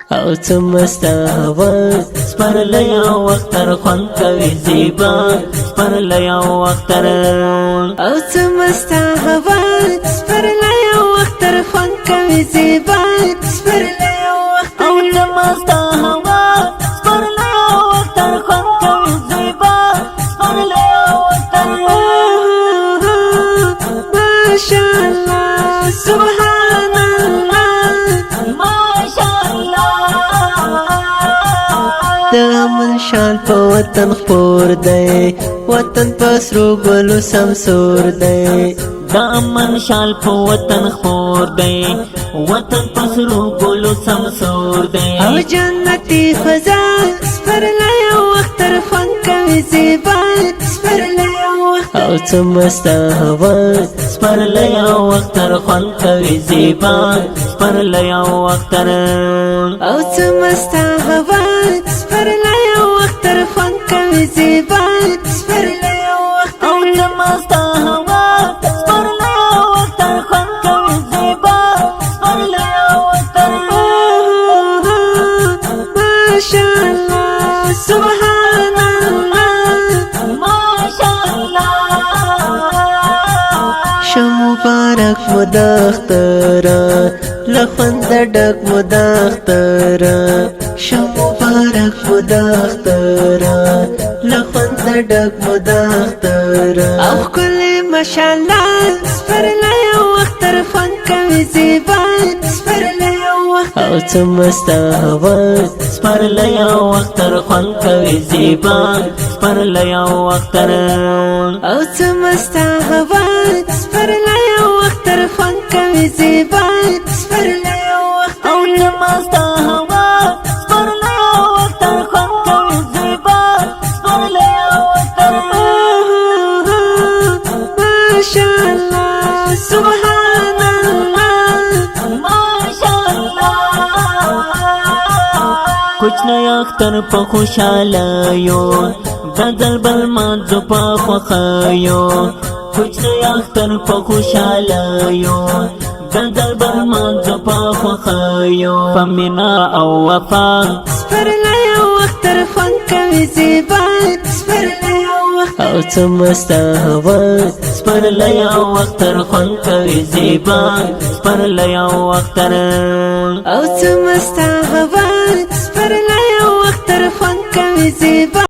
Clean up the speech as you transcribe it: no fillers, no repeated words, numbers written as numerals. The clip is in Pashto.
او څه مسته هوا سپرلی او اختر خوند کوي زیبا سپرلی او اختر او څه مسته هوا سپرلی او اختر خوند کوي زیبا سپرلی او اختر او څه مسته هوا سپرلی او اختر خوند کوي زیبا سپرلی او اختر ماشاءالله سبحان الله ماشاءالله د امن شان په وطن خپور دی وطن په سرو ګلو سمسور دی د امن شال په وطن خور دی وطن په سرو ګلو سمسور دی او جنتي فضا سپرلی او اختر خوند کوي زیبا سپرلی او اختر او څه مسته هوا سپرلی او اختر خوند کوي زیبا سپرلی او اختر او څه مسته هوا سپرلی او اختر خوند کوي زیبا سپرلی او اختر او څه مسته هوا سپرلی او اختر خوند کوي زیبا سپرلی او اختر ماشاءالله سبحان الله ماشاءالله شو مبارک مداختر لخوند ډک مداختر شو مبارک مداختر لخوند ډک مداختر او کلی ماشاءالله سپرلی او اختر خوند کوي زیبا سپرلی او اختر او څه مسته هوا سپرلی او اختر خوند کوي زیبا سپرلی او اختر او څه مسته هوا سپرلی او اختر خوند کوي زیبا سپرلی او اختر او څه مسته هوا سپرلی او اختر خوند کوي زیبا سپرلی او اختر ماشاءالله سبحان الله کوچنی اختر په خوشالیو غزل بل مانځو په خوښیو کوچنی اختر په خوشالیو غزل بل مانځو په خوښیو په مینه او وفا سپرلی او اختر خوند کوي زیبا سپرلی او اختر او څه مسته هوا سپرلی او اختر خوند کوي زیبا سپرلی او اختر او څه مسته هوا سپرلی او اختر خوند کوي زیبا